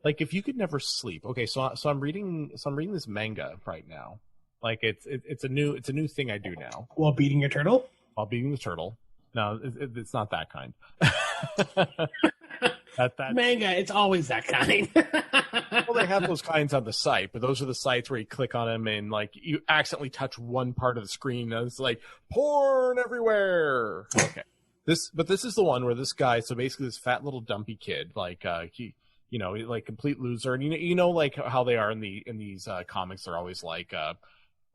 Like if you could never sleep. Okay, so I'm reading this manga right now. Like it's a new thing I do now While beating your turtle? while beating the turtle. No, it's not that kind. That Manga, it's always that kind. Well, they have those kinds on the site, but those are the sites where you click on them and like you accidentally touch one part of the screen and it's like porn everywhere. Okay. This is the one where this guy, so basically this fat little dumpy kid, like like complete loser, and like how they are in these comics, they're always like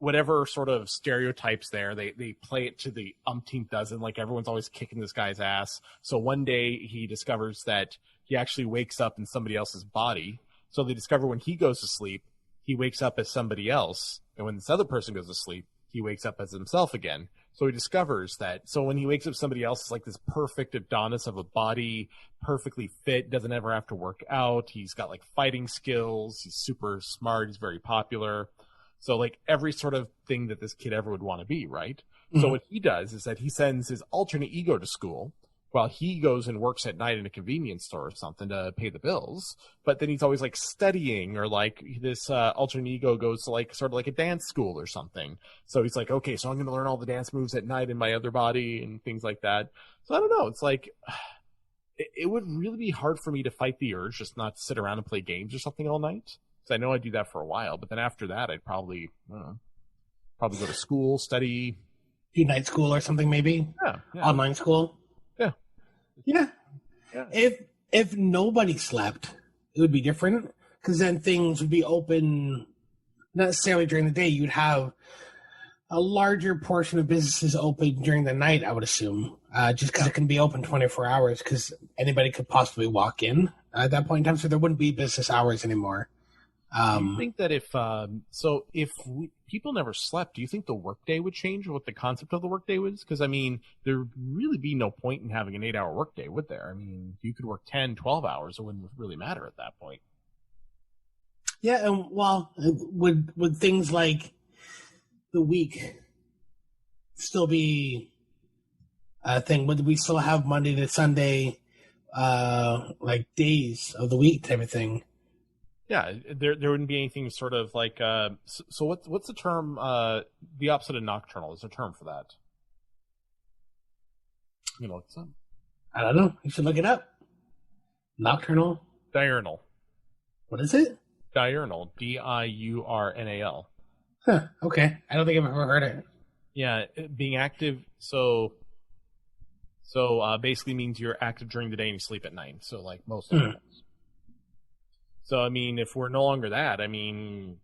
whatever sort of stereotypes there, they play it to the umpteenth dozen. Like everyone's always kicking this guy's ass. So one day he discovers that he actually wakes up in somebody else's body. So they discover when he goes to sleep, he wakes up as somebody else. And when this other person goes to sleep, he wakes up as himself again. So he discovers that. So when he wakes up somebody else, it's like this perfect Adonis of a body, perfectly fit, doesn't ever have to work out. He's got like fighting skills. He's super smart. He's very popular. So like every sort of thing that this kid ever would want to be, right? Mm-hmm. So what he does is that he sends his alternate ego to school while he goes and works at night in a convenience store or something to pay the bills. But then he's always like studying, or like this alternate ego goes to like sort of like a dance school or something. So he's like, okay, so I'm going to learn all the dance moves at night in my other body and things like that. So I don't know. It's like, it would really be hard for me to fight the urge just not to sit around and play games or something all night. I know I do that for a while, but then after that, I'd probably go to school, study, do night school or something, maybe. Yeah. Online school. Yeah. If nobody slept, it would be different, because then things would be open. Not necessarily during the day. You'd have a larger portion of businesses open during the night, I would assume, just because it can be open 24 hours, because anybody could possibly walk in at that point in time, so there wouldn't be business hours anymore. Do you think that if people never slept, do you think the workday would change, or what the concept of the workday was? Because, I mean, there would really be no point in having an 8-hour workday, would there? I mean, you could work 10, 12 hours. It wouldn't really matter at that point. Yeah, and well, would things like the week still be a thing? Would we still have Monday to Sunday, like days of the week type of thing? Yeah, there wouldn't be anything sort of like so what's the term the opposite of nocturnal? Is there a term for that? What's up? I don't know. You should look it up. Nocturnal? Diurnal. What is it? Diurnal. Diurnal. Huh, okay. I don't think I've ever heard it. Yeah, being active, so basically means you're active during the day and you sleep at night. So like most of us. So, I mean, if we're no longer that, I mean,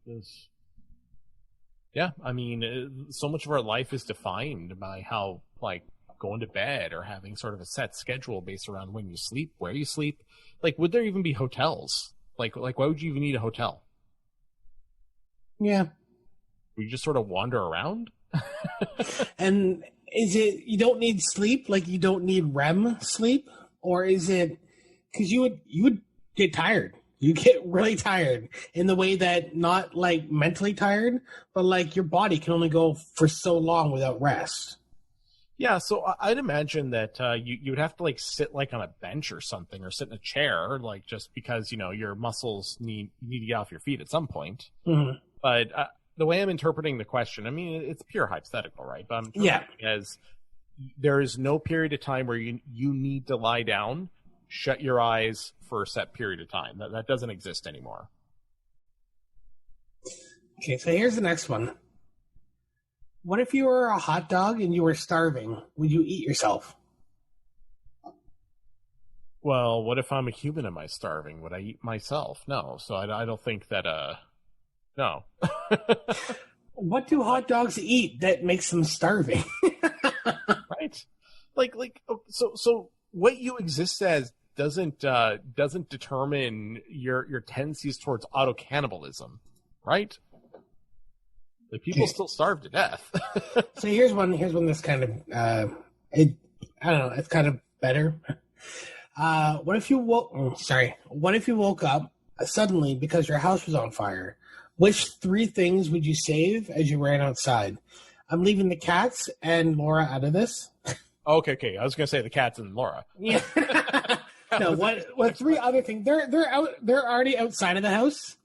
so much of our life is defined by how, like, going to bed or having sort of a set schedule based around when you sleep, where you sleep. Like, would there even be hotels? Like, why would you even need a hotel? Yeah. Would you just sort of wander around? And is it, you don't need sleep, like you don't need REM sleep? Or is it, because you would get tired. You get really tired in the way that not like mentally tired, but like your body can only go for so long without rest. Yeah, so I'd imagine that you would have to like sit like on a bench or something, or sit in a chair, like just because your muscles need to get off your feet at some point. Mm-hmm. But the way I'm interpreting the question, I mean, it's pure hypothetical, right? But I'm as there is no period of time where you need to lie down, shut your eyes for a set period of time. That doesn't exist anymore. Okay, so here's the next one. What if you were a hot dog and you were starving? Would you eat yourself? Well, what if I'm a human? Am I starving? Would I eat myself? No. So I don't think that, no. What do hot dogs eat that makes them starving? Right? So what you exist as doesn't determine your tendencies towards auto cannibalism, right? Like people still starve to death. So here's one that's kind of I don't know, it's kind of better. What if you woke up suddenly because your house was on fire? Which 3 things would you save as you ran outside? I'm leaving the cats and Laura out of this. Okay. I was gonna say the cats and Laura. Yeah. No, what three other things? They're already outside of the house.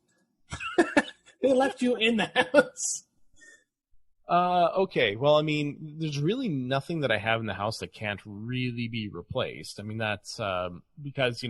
They left you in the house. Okay. Well, I mean, there's really nothing that I have in the house that can't really be replaced. I mean, that's because I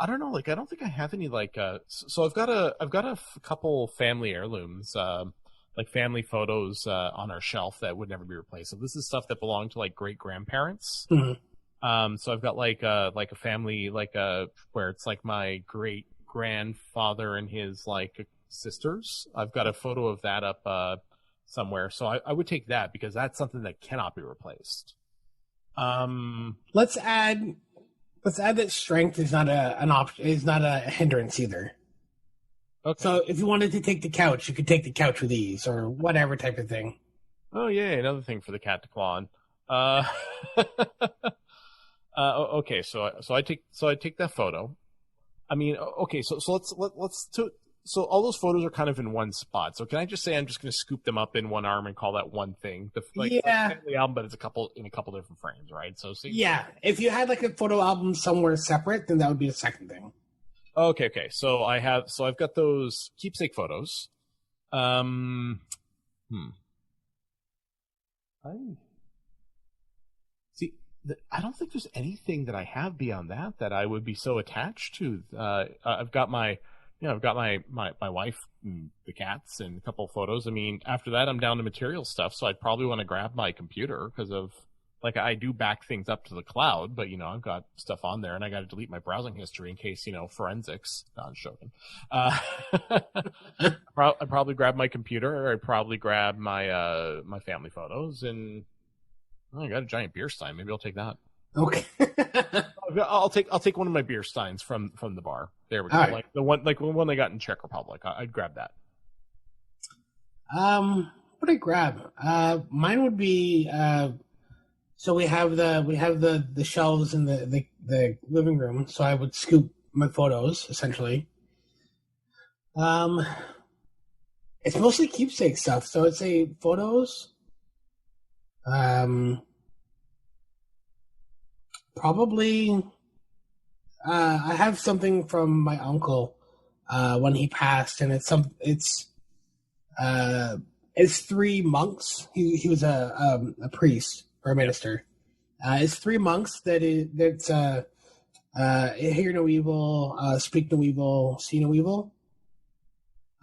don't know. Like, I don't think I have any like. So I've got a couple family heirlooms, like family photos on our shelf that would never be replaced. So this is stuff that belonged to like great grandparents. Mm-hmm. So I've got like a family where it's like my great grandfather and his like sisters. I've got a photo of that up somewhere. So I would take that because that's something that cannot be replaced. Let's add that strength is not an option. Is not a hindrance either. Okay. So if you wanted to take the couch, you could take the couch with ease or whatever type of thing. Oh yeah, another thing for the cat to claw on. Okay, so I take that photo. I mean, okay, so so all those photos are kind of in one spot. So can I just say I'm just going to scoop them up in one arm and call that one thing? Like family album, but it's in a couple different frames, right? So yeah, if you had like a photo album somewhere separate, then that would be the second thing. Okay. So I've got those keepsake photos. I see. I don't think there's anything that I have beyond that I would be so attached to. I've got my wife, and the cats, and a couple of photos. I mean, after that, I'm down to material stuff. So I'd probably want to grab my computer because of like I do back things up to the cloud, but I've got stuff on there, and I got to delete my browsing history in case forensics. No, I'm joking. I'd probably grab my computer, or I'd probably grab my my family photos, and I got a giant beer stein. Maybe I'll take that. Okay. I'll take one of my beer steins from the bar. There we go. Right. Like the one I got in Czech Republic. I'd grab that. What I grab? Mine would be. So we have the shelves in the living room. So I would scoop my photos essentially. It's mostly keepsake stuff. So I'd say photos. Probably. I have something from my uncle when he passed, and it's three monks. He was a priest or a minister. It's three monks that's hear no evil, speak no evil, see no evil.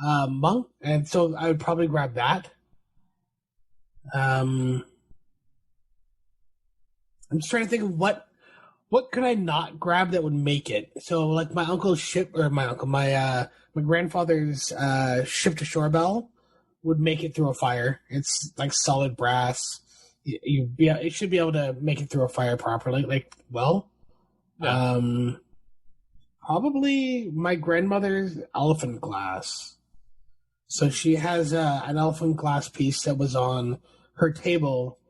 Monk, and so I would probably grab that. I'm just trying to think of what could I not grab that would make it. So like my grandfather's ship to shore bell would make it through a fire. It's like solid brass. It should be able to make it through a fire properly. Yeah. Probably my grandmother's elephant glass. So she has an elephant glass piece that was on her table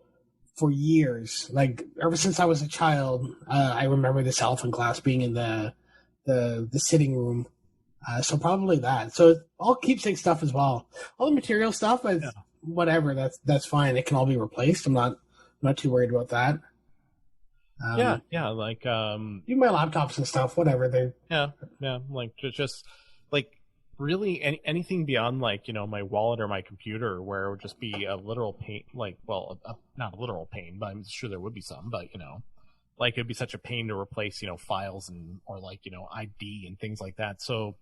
for years. Like ever since I was a child, I remember this elephant glass being in the sitting room. So probably that. So all keepsake stuff as well. All the material stuff, whatever. That's fine. It can all be replaced. I'm not too worried about that. Like even my laptops and stuff, whatever. Like just like really anything beyond like my wallet or my computer, where it would just be a literal pain. Like, well, not a literal pain, but I'm sure there would be some. But like it'd be such a pain to replace files or like ID and things like that. So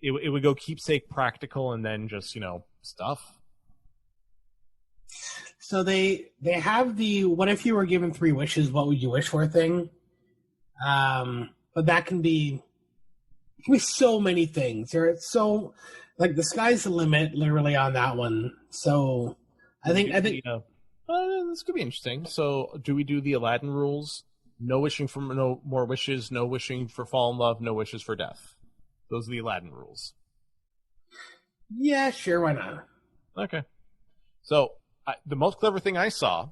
it would go keepsake, practical, and then just stuff. So they have the what if you were given 3 wishes, what would you wish for thing. But that can be so many things. There's so like the sky's the limit literally on that one. So I think this could be interesting. So do we do the Aladdin rules? No wishing for no more wishes, no wishing for fall in love, no wishes for death. Those are the Aladdin rules. Yeah, sure, why not? Okay. So the most clever thing I saw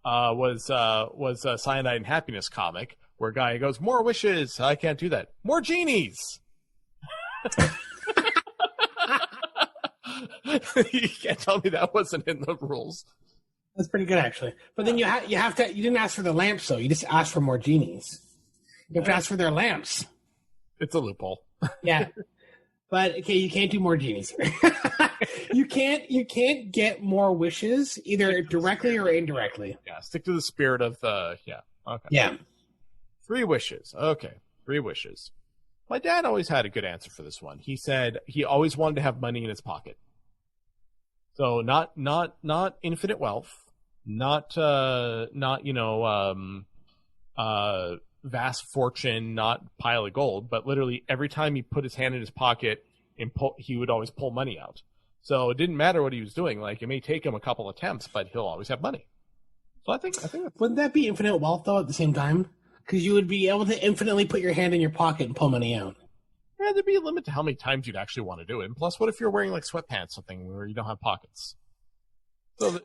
was a Cyanide and Happiness comic where a guy goes, more wishes. I can't do that. More genies. You can't tell me that wasn't in the rules. That's pretty good, actually. But then you didn't ask for the lamps, though. You just asked for more genies. You have to ask for their lamps. It's a loophole. Yeah. But okay, you can't do more genies. You can't get more wishes either directly or indirectly. Yeah, stick to the spirit of the Okay. Yeah. 3 wishes. Okay. 3 wishes. My dad always had a good answer for this one. He said he always wanted to have money in his pocket. So not infinite wealth, not vast fortune, not pile of gold, but literally every time he put his hand in his pocket he would always pull money out. So it didn't matter what he was doing. Like, it may take him a couple attempts, but he'll always have money. So I think wouldn't that be infinite wealth though at the same time? Because you would be able to infinitely put your hand in your pocket and pull money out. Yeah, there'd be a limit to how many times you'd actually want to do it. And plus, what if you're wearing like sweatpants, something where you don't have pockets? That's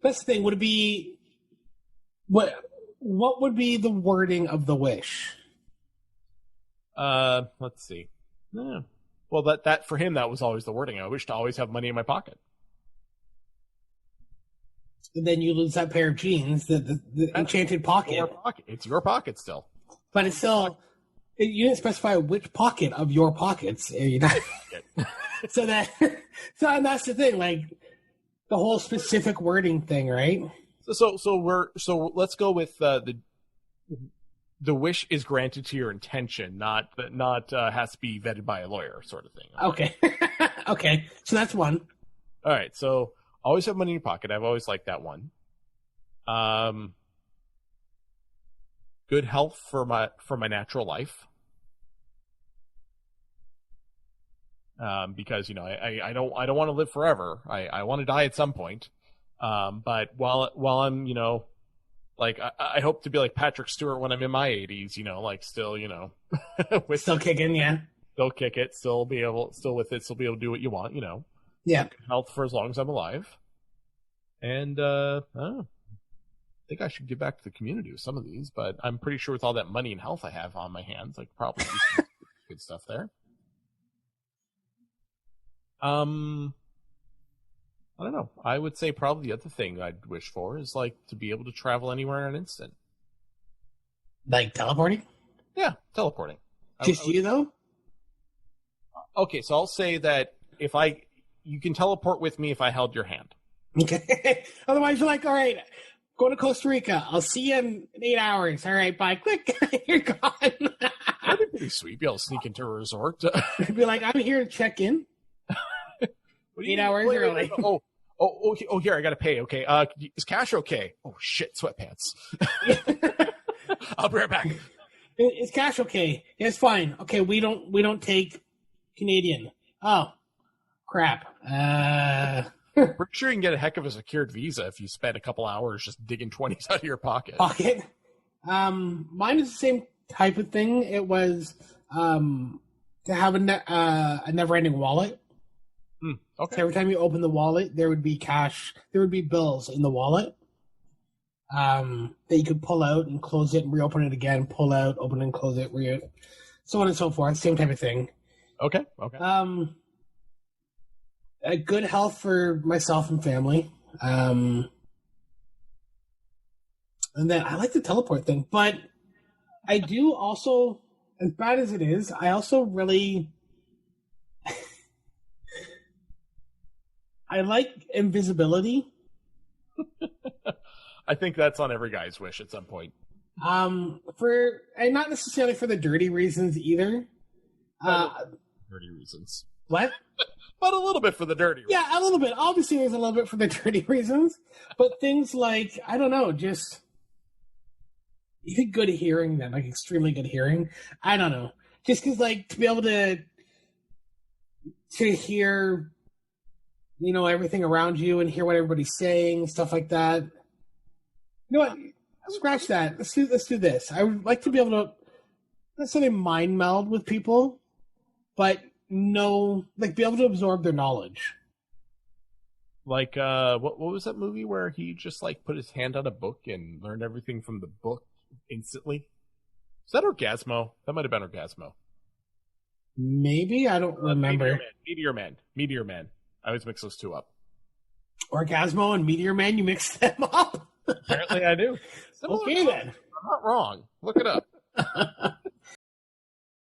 the thing. Would it be what would be the wording of the wish? Let's see. Yeah. Well, that for him, that was always the wording. I wish to always have money in my pocket. And then you lose that pair of jeans, the enchanted pocket. It's your pocket still. But it's still, you didn't specify which pocket of your pockets. So that's the thing, like the whole specific wording thing, right? So let's go with the wish is granted to your intention, not has to be vetted by a lawyer, sort of thing. Okay. Okay. So that's one. All right. So always have money in your pocket. I've always liked that one. Good health for my natural life. Because I don't want to live forever. I want to die at some point. But while I'm like I hope to be like Patrick Stewart when I'm in my 80s. Like still with still kicking, yeah. Still kick it. Still be able to do what you want. Yeah. Good health for as long as I'm alive. And I think I should give back to the community with some of these, but I'm pretty sure with all that money and health I have on my hands, I could probably do some good stuff there. I don't know. I would say probably the other thing I'd wish for is like to be able to travel anywhere in an instant. Like teleporting? Yeah, teleporting. Just you though? Okay, so I'll say that you can teleport with me if I held your hand. Okay. Otherwise you're like, all right, go to Costa Rica. I'll see you in 8 hours. All right, bye. Click. You're gone. That'd be pretty sweet. Be able to sneak into a resort. You'd be like, I'm here to check in. 8 hours early. Oh, here, I gotta pay. Okay. Is cash okay? Oh shit, sweatpants. I'll be right back. Is cash okay? Yeah, it's fine. Okay, we don't take Canadian. Oh, crap. Pretty sure you can get a heck of a secured visa if you spend a couple hours just digging 20s out of your pocket. Mine is the same type of thing. It was to have a never-ending wallet. Okay. So every time you open the wallet, there would be cash. There would be bills in the wallet that you could pull out and close it and reopen it again. Pull out, open and close it, so on and so forth. Same type of thing. Okay. A good health for myself and family. And then I like the teleport thing, but I do also, as bad as it is, I also really I like invisibility. I think that's on every guy's wish at some point. And not necessarily for the dirty reasons either. Dirty reasons. What? But a little bit for the dirty reasons. Yeah, a little bit. Obviously, there's a little bit for the dirty reasons. But things like, I don't know, just even good hearing then, like extremely good hearing. I don't know. Just because, like, to be able to hear, everything around you and hear what everybody's saying, stuff like that. You know what? Scratch that. Let's do this. I would like to be able to, not necessarily mind meld with people, but be able to absorb their knowledge. Like, what was that movie where he just like put his hand on a book and learned everything from the book instantly? Is that Orgasmo? That might have been Orgasmo. Maybe, I don't remember. Meteor Man. I always mix those two up. Orgasmo and Meteor Man, you mix them up? Apparently I do. Similar Okay, then. I'm not wrong. Look it up.